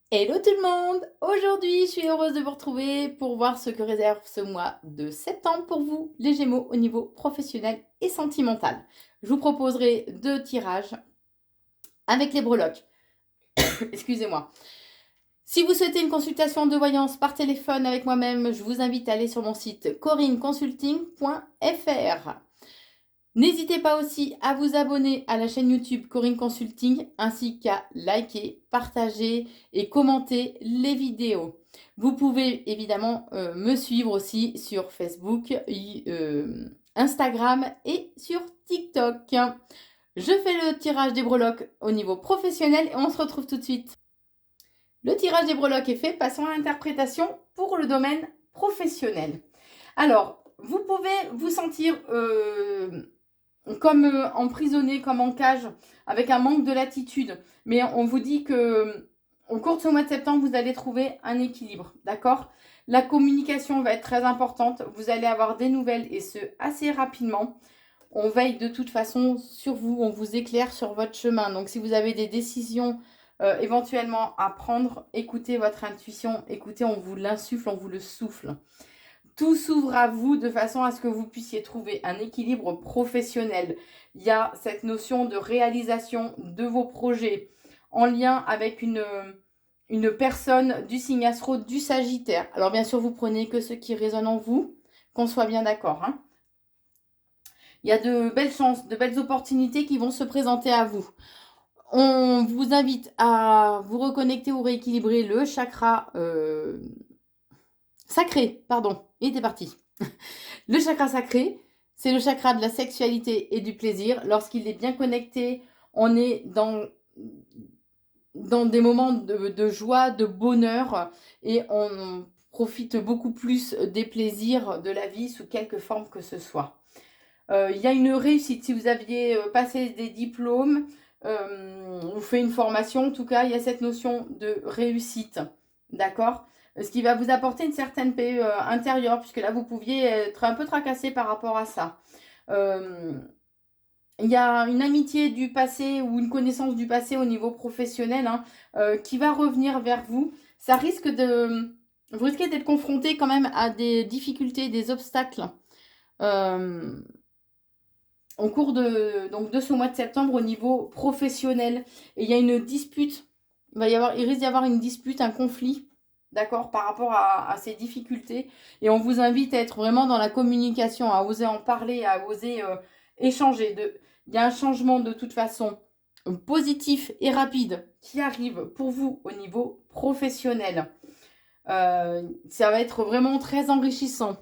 Hello tout le monde! Aujourd'hui, je suis heureuse de vous retrouver pour voir ce que réserve ce mois de septembre pour vous, les Gémeaux, au niveau professionnel et sentimental. Je vous proposerai 2 tirages avec les breloques. Excusez-moi. Si vous souhaitez une consultation de voyance par téléphone avec moi-même, je vous invite à aller sur mon site corinneconsulting.fr. N'hésitez pas aussi à vous abonner à la chaîne YouTube Corinne Consulting ainsi qu'à liker, partager et commenter les vidéos. Vous pouvez évidemment me suivre aussi sur Facebook, Instagram et sur TikTok. Je fais le tirage des breloques au niveau professionnel et on se retrouve tout de suite. Le tirage des breloques est fait, passons à l'interprétation pour le domaine professionnel. Alors, vous pouvez vous sentir comme emprisonné, comme en cage, avec un manque de latitude. Mais on vous dit que au cours de ce mois de septembre, vous allez trouver un équilibre, d'accord? La communication va être très importante. Vous allez avoir des nouvelles et ce assez rapidement. On veille de toute façon sur vous, on vous éclaire sur votre chemin. Donc si vous avez des décisions éventuellement à prendre, écoutez votre intuition, écoutez, on vous l'insuffle, on vous le souffle. Tout s'ouvre à vous de façon à ce que vous puissiez trouver un équilibre professionnel. Il y a cette notion de réalisation de vos projets en lien avec une personne du signe astro du Sagittaire. Alors bien sûr, vous prenez que ce qui résonne en vous, qu'on soit bien d'accord. Hein. Il y a de belles chances, de belles opportunités qui vont se présenter à vous. On vous invite à vous reconnecter ou rééquilibrer le chakra sacré, pardon, il était parti. Le chakra sacré, c'est le chakra de la sexualité et du plaisir. Lorsqu'il est bien connecté, on est dans des moments de joie, de bonheur et on profite beaucoup plus des plaisirs de la vie sous quelque forme que ce soit. Il y a une réussite. Si vous aviez passé des diplômes, ou fait une formation, en tout cas, il y a cette notion de réussite. D'accord? Ce qui va vous apporter une certaine paix intérieure, puisque là, vous pouviez être un peu tracassé par rapport à ça. Il y a une amitié du passé ou une connaissance du passé au niveau professionnel hein, qui va revenir vers vous. Ça risque de... Vous risquez d'être confronté quand même à des difficultés, des obstacles. Au cours de ce mois de septembre au niveau professionnel. Et il y a une dispute, il risque d'y avoir une dispute, un conflit, d'accord, par rapport à ces difficultés. Et on vous invite à être vraiment dans la communication, à oser en parler, à oser échanger. Il y a un changement de toute façon positif et rapide qui arrive pour vous au niveau professionnel. Ça va être vraiment très enrichissant.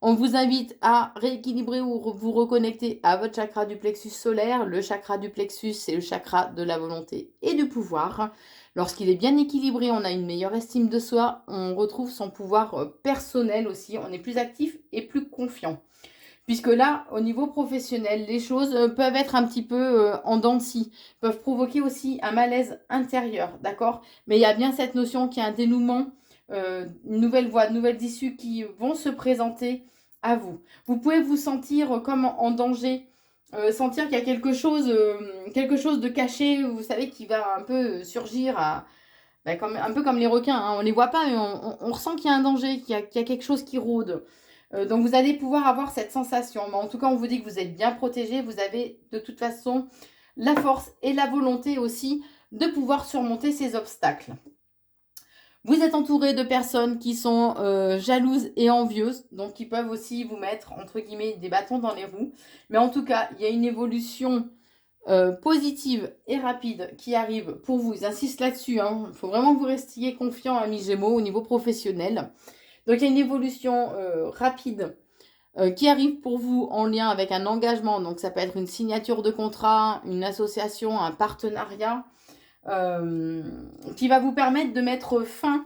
On vous invite à rééquilibrer ou vous reconnecter à votre chakra du plexus solaire. Le chakra du plexus, c'est le chakra de la volonté et du pouvoir. Lorsqu'il est bien équilibré, on a une meilleure estime de soi, on retrouve son pouvoir personnel aussi, on est plus actif et plus confiant. Puisque là, au niveau professionnel, les choses peuvent être un petit peu en dents de scie, peuvent provoquer aussi un malaise intérieur, d'accord? Mais il y a bien cette notion qu'il y a un dénouement, une nouvelle voie, de nouvelles issues qui vont se présenter à vous. Vous pouvez vous sentir comme en danger, sentir qu'il y a quelque chose de caché, vous savez, qui va un peu surgir un peu comme les requins, hein. On ne les voit pas, mais on ressent qu'il y a un danger, qu'il y a quelque chose qui rôde. Donc vous allez pouvoir avoir cette sensation. Mais en tout cas, on vous dit que vous êtes bien protégé. Vous avez de toute façon la force et la volonté aussi de pouvoir surmonter ces obstacles. Vous êtes entouré de personnes qui sont jalouses et envieuses, donc qui peuvent aussi vous mettre, entre guillemets, des bâtons dans les roues. Mais en tout cas, il y a une évolution positive et rapide qui arrive pour vous. Ils insistent là-dessus. Hein. Il faut vraiment que vous restiez confiant, amis Gémeaux, au niveau professionnel. Donc, il y a une évolution rapide qui arrive pour vous en lien avec un engagement. Donc, ça peut être une signature de contrat, une association, un partenariat qui va vous permettre de mettre fin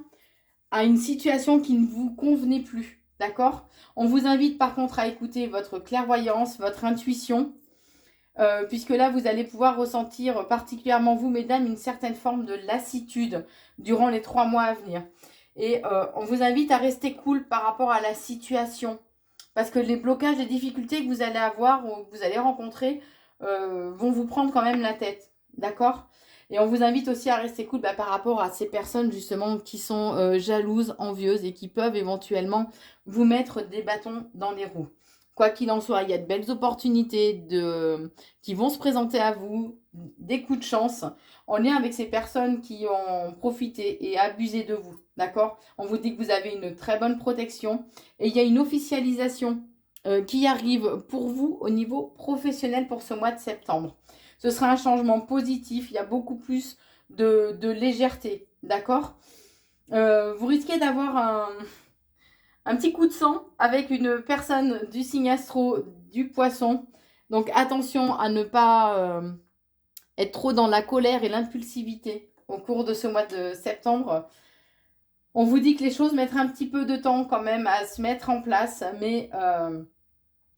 à une situation qui ne vous convenait plus. D'accord? On vous invite par contre à écouter votre clairvoyance, votre intuition, puisque là, vous allez pouvoir ressentir, particulièrement vous, mesdames, une certaine forme de lassitude durant les 3 mois à venir. Et on vous invite à rester cool par rapport à la situation. Parce que les blocages, les difficultés que vous allez avoir ou que vous allez rencontrer vont vous prendre quand même la tête. D'accord? Et on vous invite aussi à rester cool par rapport à ces personnes justement qui sont jalouses, envieuses et qui peuvent éventuellement vous mettre des bâtons dans les roues. Quoi qu'il en soit, il y a de belles opportunités qui vont se présenter à vous, des coups de chance en lien avec ces personnes qui ont profité et abusé de vous. D'accord? On vous dit que vous avez une très bonne protection et il y a une officialisation qui arrive pour vous au niveau professionnel pour ce mois de septembre. Ce sera un changement positif, il y a beaucoup plus de légèreté, d'accord? Vous risquez d'avoir un petit coup de sang avec une personne du signe astro du poisson. Donc attention à ne pas être trop dans la colère et l'impulsivité au cours de ce mois de septembre. On vous dit que les choses mettent un petit peu de temps quand même à se mettre en place, mais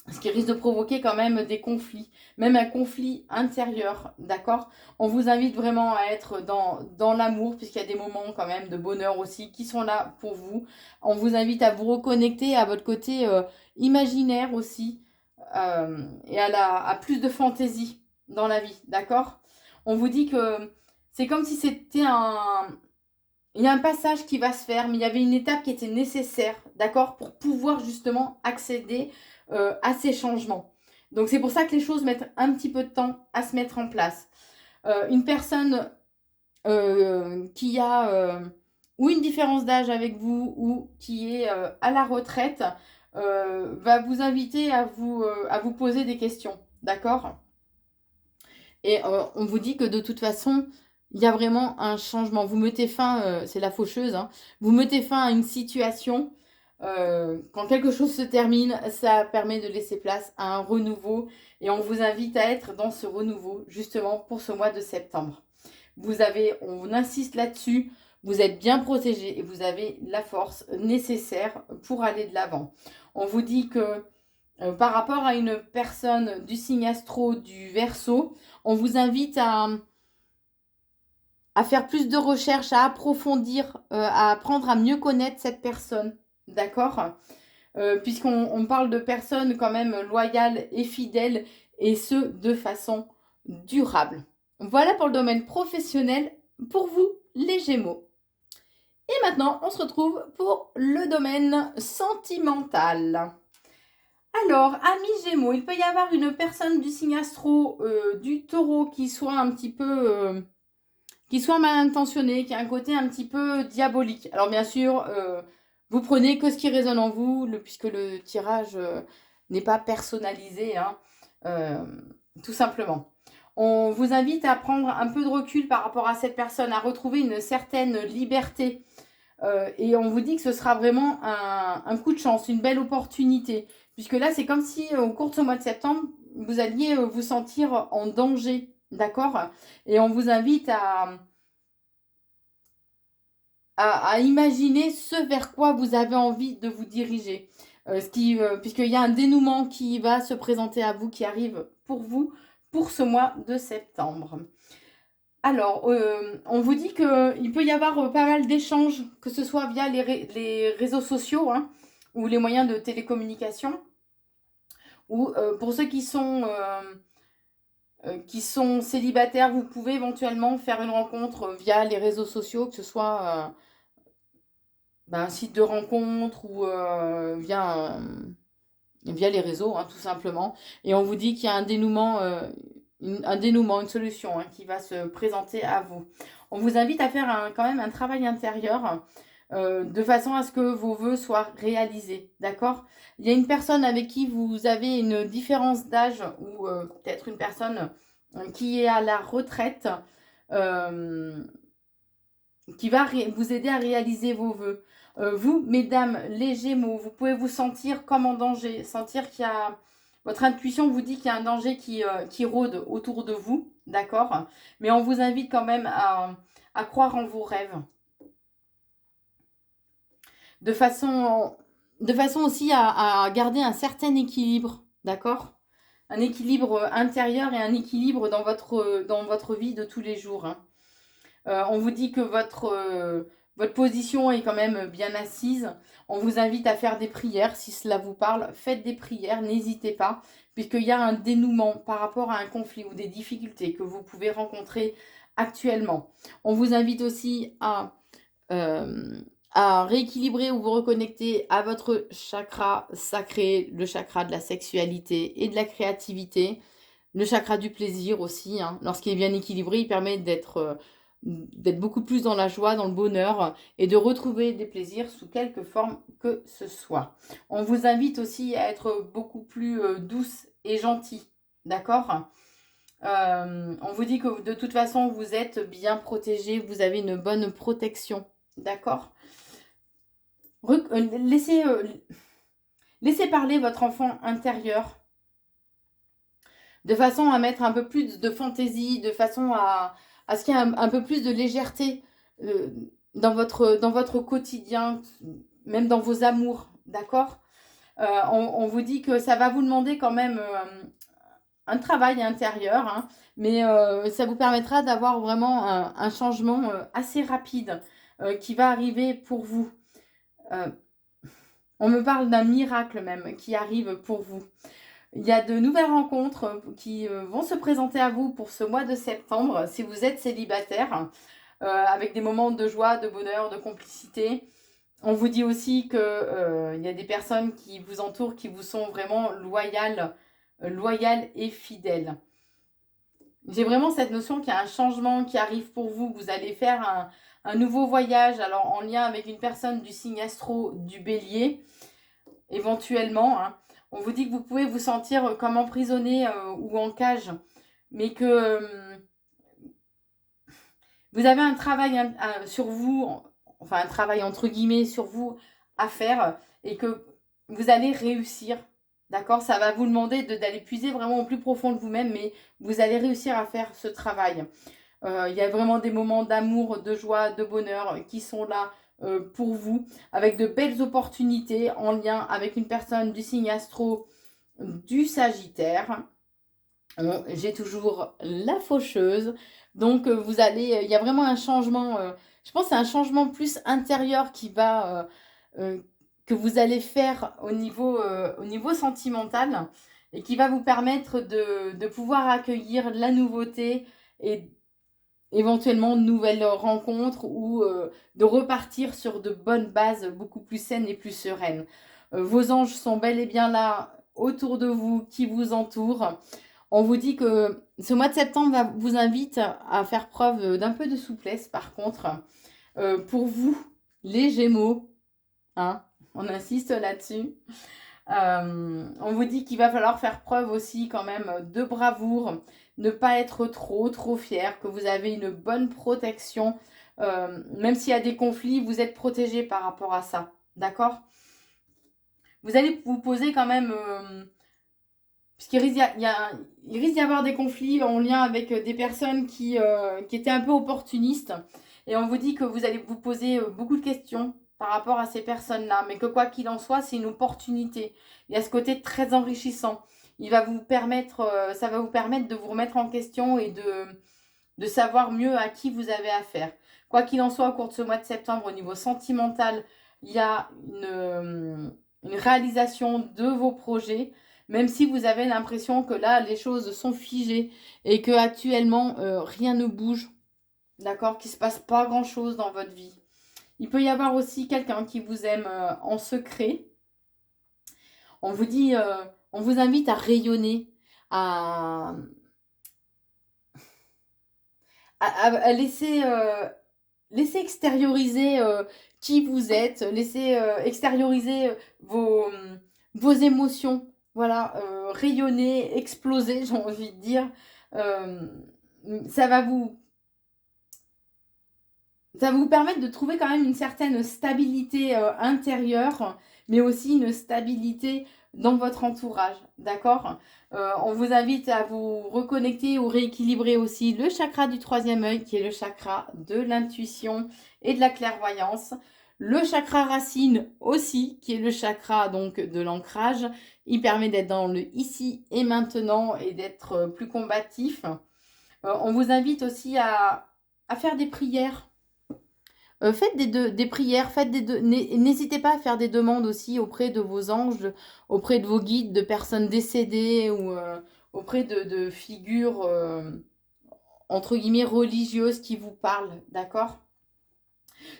ce qui risque de provoquer quand même des conflits, même un conflit intérieur, d'accord? On vous invite vraiment à être dans l'amour, puisqu'il y a des moments quand même de bonheur aussi qui sont là pour vous. On vous invite à vous reconnecter à votre côté imaginaire aussi, et à plus de fantaisie dans la vie, d'accord? On vous dit que c'est comme si c'était il y a un passage qui va se faire, mais il y avait une étape qui était nécessaire, d'accord, pour pouvoir justement accéder à ces changements. Donc c'est pour ça que les choses mettent un petit peu de temps à se mettre en place. Une personne qui a ou une différence d'âge avec vous ou qui est à la retraite va vous inviter à vous poser des questions, d'accord? Et on vous dit que de toute façon, il y a vraiment un changement. Vous mettez fin, c'est la faucheuse, hein, vous mettez fin à une situation. Quand quelque chose se termine, ça permet de laisser place à un renouveau. Et on vous invite à être dans ce renouveau, justement, pour ce mois de septembre. On insiste là-dessus, vous êtes bien protégé et vous avez la force nécessaire pour aller de l'avant. On vous dit que par rapport à une personne du signe astro du Verseau, on vous invite à faire plus de recherches, à approfondir, à apprendre à mieux connaître cette personne. D'accord? Puisqu'on parle de personnes quand même loyales et fidèles, et ce, de façon durable. Voilà pour le domaine professionnel, pour vous, les Gémeaux. Et maintenant, on se retrouve pour le domaine sentimental. Alors, amis Gémeaux, il peut y avoir une personne du signe astro du Taureau qui soit un petit peu... qui soit mal intentionnée, qui a un côté un petit peu diabolique. Alors bien sûr, vous prenez que ce qui résonne en vous, puisque le tirage n'est pas personnalisé, hein, tout simplement. On vous invite à prendre un peu de recul par rapport à cette personne, à retrouver une certaine liberté. Et on vous dit que ce sera vraiment un coup de chance, une belle opportunité. Puisque là, c'est comme si au cours de ce mois de septembre, vous alliez vous sentir en danger. D'accord? Et on vous invite à imaginer ce vers quoi vous avez envie de vous diriger. Puisqu'il y a un dénouement qui va se présenter à vous, qui arrive pour vous, pour ce mois de septembre. Alors, on vous dit qu'il peut y avoir pas mal d'échanges, que ce soit via les réseaux sociaux, hein, ou les moyens de télécommunication, ou pour ceux qui sont célibataires, vous pouvez éventuellement faire une rencontre via les réseaux sociaux, que ce soit un site de rencontre ou via les réseaux, hein, tout simplement. Et on vous dit qu'il y a un dénouement, une solution, hein, qui va se présenter à vous. On vous invite à faire quand même un travail intérieur de façon à ce que vos vœux soient réalisés, d'accord? Il y a une personne avec qui vous avez une différence d'âge ou peut-être une personne qui est à la retraite qui va vous aider à réaliser vos vœux. Vous, mesdames, les Gémeaux, vous pouvez vous sentir comme en danger, sentir qu'il y a... Votre intuition vous dit qu'il y a un danger qui rôde autour de vous, d'accord? Mais on vous invite quand même à croire en vos rêves. De façon aussi à garder un certain équilibre, d'accord? Un équilibre intérieur et un équilibre dans votre vie de tous les jours, hein. On vous dit que votre position est quand même bien assise. On vous invite à faire des prières si cela vous parle. Faites des prières, n'hésitez pas, puisqu'il y a un dénouement par rapport à un conflit ou des difficultés que vous pouvez rencontrer actuellement. On vous invite aussi à rééquilibrer ou vous reconnecter à votre chakra sacré, le chakra de la sexualité et de la créativité, le chakra du plaisir aussi, hein. Lorsqu'il est bien équilibré, il permet d'être beaucoup plus dans la joie, dans le bonheur et de retrouver des plaisirs sous quelque forme que ce soit. On vous invite aussi à être beaucoup plus douce et gentille, d'accord? On vous dit que de toute façon, vous êtes bien protégé, vous avez une bonne protection, d'accord? Laissez, laissez parler votre enfant intérieur de façon à mettre un peu plus de fantaisie, de façon à ce qu'il y ait un peu plus de légèreté euh, dans votre quotidien, même dans vos amours, d'accord? On vous dit que ça va vous demander quand même un travail intérieur, hein, mais ça vous permettra d'avoir vraiment un changement assez rapide qui va arriver pour vous. On me parle d'un miracle même qui arrive pour vous. Il y a de nouvelles rencontres qui vont se présenter à vous pour ce mois de septembre si vous êtes célibataire, avec des moments de joie, de bonheur, de complicité. On vous dit aussi qu'il y a des personnes qui vous entourent, qui vous sont vraiment loyales et fidèles. J'ai vraiment cette notion qu'il y a un changement qui arrive pour vous, que vous allez faire un nouveau voyage, alors en lien avec une personne du signe astro du bélier, éventuellement, hein. On vous dit que vous pouvez vous sentir comme emprisonné ou en cage, mais que vous avez un travail sur vous, enfin un travail entre guillemets sur vous à faire et que vous allez réussir. D'accord? Ça va vous demander d'aller puiser vraiment au plus profond de vous-même, mais vous allez réussir à faire ce travail. Il y a vraiment des moments d'amour, de joie, de bonheur qui sont là pour vous, avec de belles opportunités en lien avec une personne du signe astro du Sagittaire. J'ai toujours la faucheuse. Donc, il y a vraiment un changement. Je pense que c'est un changement plus intérieur que vous allez faire au niveau sentimental et qui va vous permettre de pouvoir accueillir la nouveauté et éventuellement de nouvelles rencontres ou de repartir sur de bonnes bases beaucoup plus saines et plus sereines. Vos anges sont bel et bien là autour de vous, qui vous entourent. On vous dit que ce mois de septembre vous invite à faire preuve d'un peu de souplesse, par contre. Pour vous, les Gémeaux, hein, on insiste là-dessus. On vous dit qu'il va falloir faire preuve aussi quand même de bravoure, ne pas être trop fier, que vous avez une bonne protection. Même s'il y a des conflits, vous êtes protégé par rapport à ça. D'accord? Vous allez vous poser quand même... puisqu'il risque il risque d'y avoir des conflits en lien avec des personnes qui étaient un peu opportunistes. Et on vous dit que vous allez vous poser beaucoup de questions par rapport à ces personnes-là. Mais que quoi qu'il en soit, c'est une opportunité. Il y a ce côté très enrichissant. Ça va vous permettre de vous remettre en question et de savoir mieux à qui vous avez affaire. Quoi qu'il en soit, au cours de ce mois de septembre, au niveau sentimental, il y a une réalisation de vos projets. Même si vous avez l'impression que là, les choses sont figées et que actuellement rien ne bouge, d'accord, qu'il ne se passe pas grand-chose dans votre vie. Il peut y avoir aussi quelqu'un qui vous aime en secret. On vous dit, on vous invite à rayonner, à, à laisser extérioriser qui vous êtes, laisser extérioriser vos émotions. Voilà, rayonner, exploser, j'ai envie de dire. Euh, ça va vous permettre de trouver quand même une certaine stabilité intérieure, mais aussi une stabilité dans votre entourage, d'accord? On vous invite à vous reconnecter ou rééquilibrer aussi le chakra du troisième œil, qui est le chakra de l'intuition et de la clairvoyance. Le chakra racine aussi, qui est le chakra donc de l'ancrage. Il permet d'être dans le ici et maintenant et d'être plus combatif. On vous invite aussi à faire des prières. Faites des prières, n'hésitez pas à faire des demandes aussi auprès de vos anges, auprès de vos guides, de personnes décédées ou auprès de figures entre guillemets, religieuse qui vous parle, d'accord?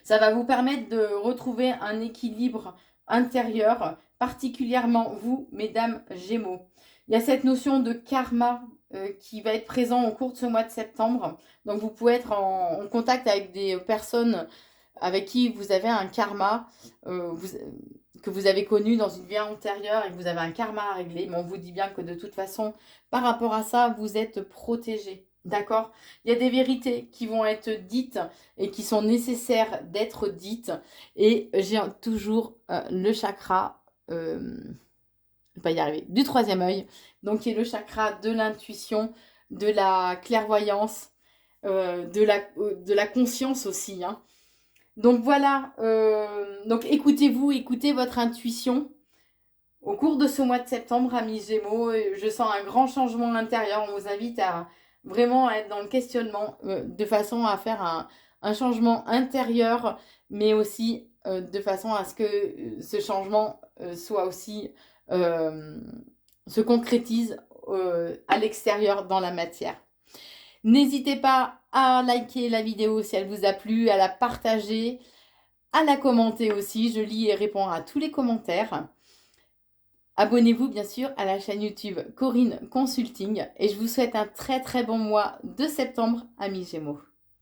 Ça va vous permettre de retrouver un équilibre intérieur, particulièrement vous, mesdames Gémeaux. Il y a cette notion de karma qui va être présent au cours de ce mois de septembre. Donc vous pouvez être en contact avec des personnes avec qui vous avez un karma que vous avez connu dans une vie antérieure et que vous avez un karma à régler. Mais on vous dit bien que de toute façon, par rapport à ça, vous êtes protégé. D'accord? Il y a des vérités qui vont être dites et qui sont nécessaires d'être dites. Et j'ai toujours le chakra, je ne vais pas y arriver, du troisième œil, donc qui est le chakra de l'intuition, de la clairvoyance, de la conscience aussi. Hein. Donc voilà, donc écoutez-vous, écoutez votre intuition. Au cours de ce mois de septembre, amis Gémeaux, je sens un grand changement intérieur. On vous invite à vraiment être dans le questionnement de façon à faire un changement intérieur, mais aussi de façon à ce que ce changement soit aussi se concrétise à l'extérieur dans la matière. N'hésitez pas à liker la vidéo si elle vous a plu, à la partager, à la commenter aussi. Je lis et réponds à tous les commentaires. Abonnez-vous bien sûr à la chaîne YouTube Corinne Consulting et je vous souhaite un très très bon mois de septembre, amis Gémeaux.